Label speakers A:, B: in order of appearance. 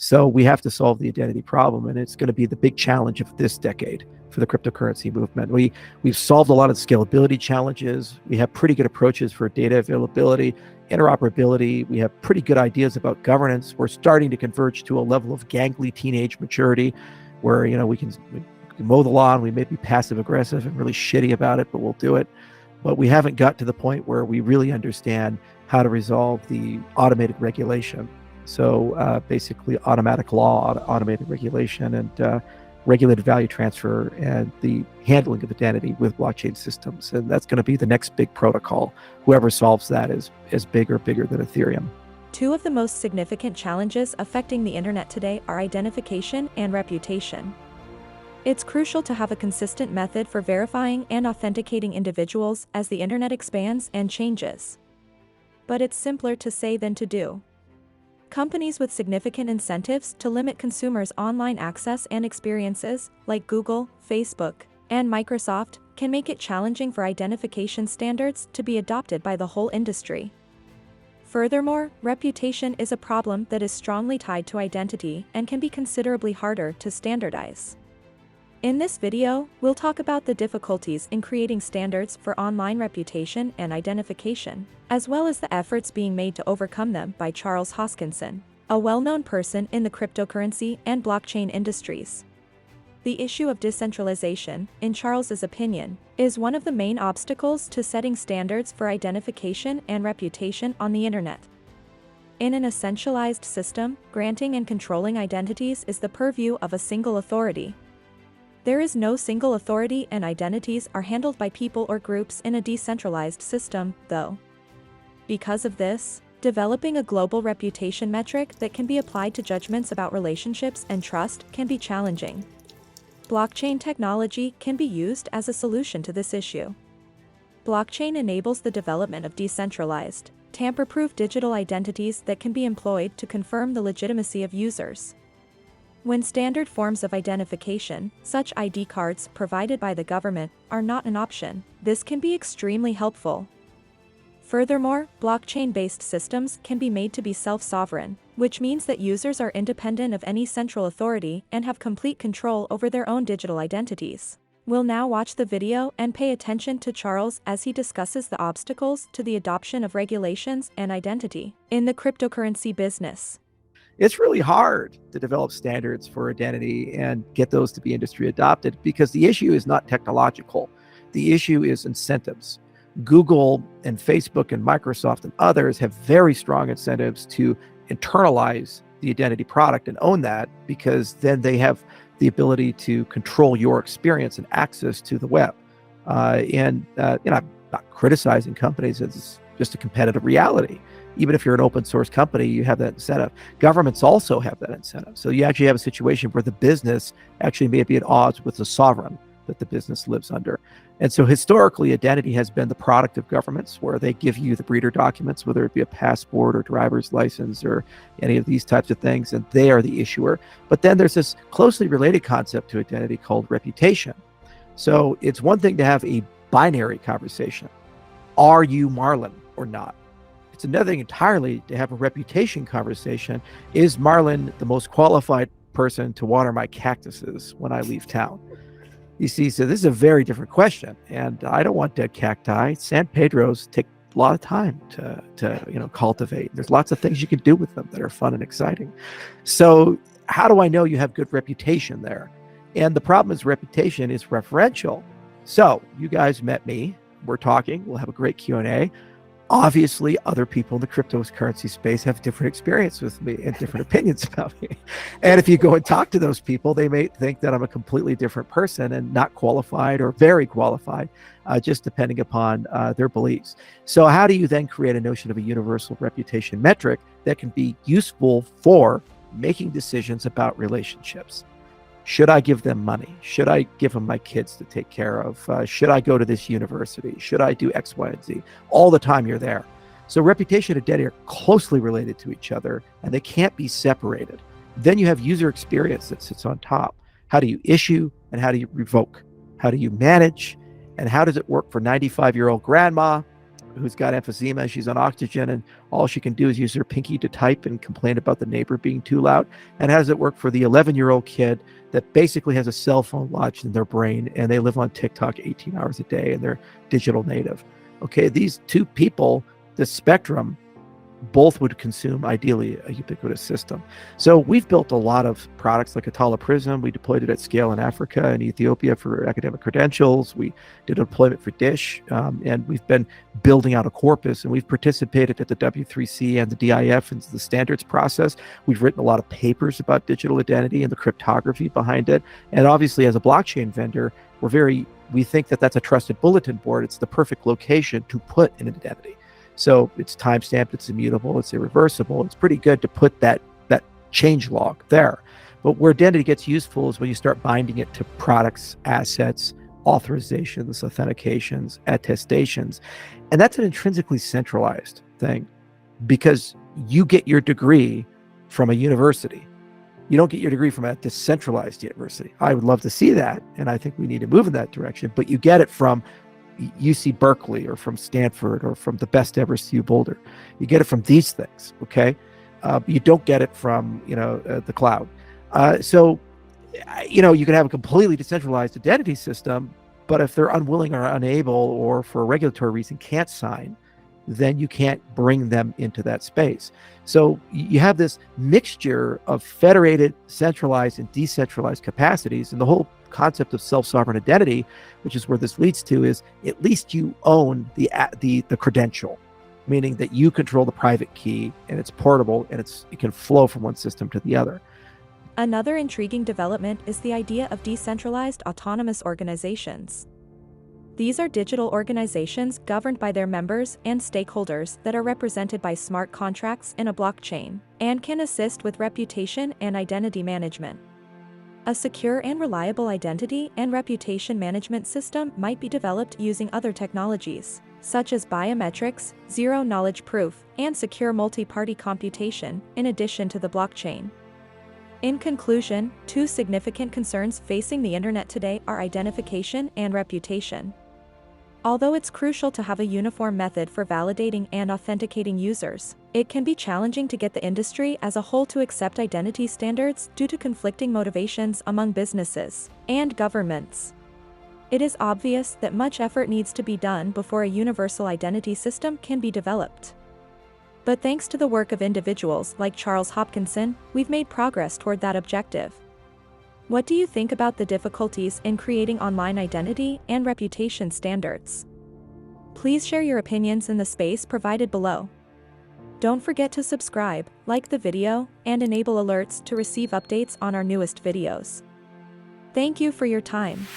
A: So we have to solve the identity problem, and it's going to be the big challenge of this decade for the cryptocurrency movement. We've solved a lot of scalability challenges. We have pretty good approaches for data availability, interoperability. We have pretty good ideas about governance. We're starting to converge to a level of gangly teenage maturity where, we can mow the lawn. We may be passive aggressive and really shitty about it, but we'll do it. But we haven't got to the point where we really understand how to resolve the automated regulation. So basically automatic law, automated regulation, and regulated value transfer, and the handling of identity with blockchain systems. And that's going to be the next big protocol. Whoever solves that is big or bigger than Ethereum.
B: Two of the most significant challenges affecting the internet today are identification and reputation. It's crucial to have a consistent method for verifying and authenticating individuals as the internet expands and changes. But it's simpler to say than to do. Companies with significant incentives to limit consumers' online access and experiences, like Google, Facebook, and Microsoft, can make it challenging for identification standards to be adopted by the whole industry. Furthermore, reputation is a problem that is strongly tied to identity and can be considerably harder to standardize. In this video, we'll talk about the difficulties in creating standards for online reputation and identification, as well as the efforts being made to overcome them by Charles Hoskinson, a well-known person in the cryptocurrency and blockchain industries. The issue of decentralization, in Charles's opinion, is one of the main obstacles to setting standards for identification and reputation on the internet. In an essentialized system, granting and controlling identities is the purview of a single authority. There is no single authority, and identities are handled by people or groups in a decentralized system, though. Because of this, developing a global reputation metric that can be applied to judgments about relationships and trust can be challenging. Blockchain technology can be used as a solution to this issue. Blockchain enables the development of decentralized, tamper-proof digital identities that can be employed to confirm the legitimacy of users. When standard forms of identification, such ID cards provided by the government, are not an option, this can be extremely helpful. Furthermore, blockchain-based systems can be made to be self-sovereign, which means that users are independent of any central authority and have complete control over their own digital identities. We'll now watch the video and pay attention to Charles as he discusses the obstacles to the adoption of regulations and identity in the cryptocurrency business.
A: It's really hard to develop standards for identity and get those to be industry adopted because the issue is not technological. The issue is incentives. Google and Facebook and Microsoft and others have very strong incentives to internalize the identity product and own that, because then they have the ability to control your experience and access to the web. I'm not criticizing companies. It's just a competitive reality. Even if you're an open source company, you have that incentive. Governments also have that incentive. So you actually have a situation where the business actually may be at odds with the sovereign that the business lives under. And so historically, identity has been the product of governments, where they give you the breeder documents, whether it be a passport or driver's license or any of these types of things, and they are the issuer. But then there's this closely related concept to identity called reputation. So it's one thing to have a binary conversation. Are you Marlon or not? It's another thing entirely to have a reputation conversation. Is Marlon the most qualified person to water my cactuses when I leave town? You see, so this is a very different question, and I don't want dead cacti. San Pedro's take a lot of time to cultivate. There's lots of things you can do with them that are fun and exciting. So how do I know you have good reputation there? And the problem is reputation is referential. So you guys met me. We're talking. We'll have a great Q&A. Obviously, other people in the cryptocurrency space have different experience with me and different opinions about me. And if you go and talk to those people, they may think that I'm a completely different person and not qualified or very qualified, just depending upon their beliefs. So how do you then create a notion of a universal reputation metric that can be useful for making decisions about relationships? Should I give them money? Should I give them my kids to take care of? Should I go to this university? Should I do X, Y, and Z? All the time you're there. So reputation and identity are closely related to each other, and they can't be separated. Then you have user experience that sits on top. How do you issue and how do you revoke? How do you manage? And how does it work for 95-year-old grandma who's got emphysema. She's on oxygen, and all she can do is use her pinky to type and complain about the neighbor being too loud. And how does it work for the 11-year-old kid that basically has a cell phone lodged in their brain, and they live on TikTok 18 hours a day, and they're digital native? Okay, these two people, the spectrum, both would consume ideally a ubiquitous system. So we've built a lot of products like Atala Prism. We deployed it at scale in Africa and Ethiopia for academic credentials. We did a deployment for Dish, and we've been building out a corpus, and we've participated at the W3C and the DIF and the standards process. We've written a lot of papers about digital identity and the cryptography behind it. And obviously, as a blockchain vendor, we think that that's a trusted bulletin board. It's the perfect location to put an identity. So it's timestamped, it's immutable, it's irreversible. It's pretty good to put that change log there. But where identity gets useful is when you start binding it to products, assets, authorizations, authentications, attestations. And that's an intrinsically centralized thing, because you get your degree from a university. You don't get your degree from a decentralized university. I would love to see that, and I think we need to move in that direction, but you get it from UC Berkeley or from Stanford or from the best ever CU Boulder. You get it from these things, okay? You don't get it from, the cloud. So you can have a completely decentralized identity system, but if they're unwilling or unable, or for a regulatory reason can't sign, then you can't bring them into that space. So you have this mixture of federated, centralized, and decentralized capacities, and the whole concept of self-sovereign identity, which is where this leads to, is at least you own the credential, meaning that you control the private key, and it's portable, and it can flow from one system to the other.
B: Another intriguing development is the idea of decentralized autonomous organizations. These are digital organizations governed by their members and stakeholders that are represented by smart contracts in a blockchain, and can assist with reputation and identity management. A secure and reliable identity and reputation management system might be developed using other technologies, such as biometrics, zero-knowledge proof, and secure multi-party computation, in addition to the blockchain. In conclusion, two significant concerns facing the internet today are identification and reputation. Although it's crucial to have a uniform method for validating and authenticating users, it can be challenging to get the industry as a whole to accept identity standards due to conflicting motivations among businesses and governments. It is obvious that much effort needs to be done before a universal identity system can be developed. But thanks to the work of individuals like Charles Hoskinson, we've made progress toward that objective. What do you think about the difficulties in creating online identity and reputation standards? Please share your opinions in the space provided below. Don't forget to subscribe, like the video, and enable alerts to receive updates on our newest videos. Thank you for your time.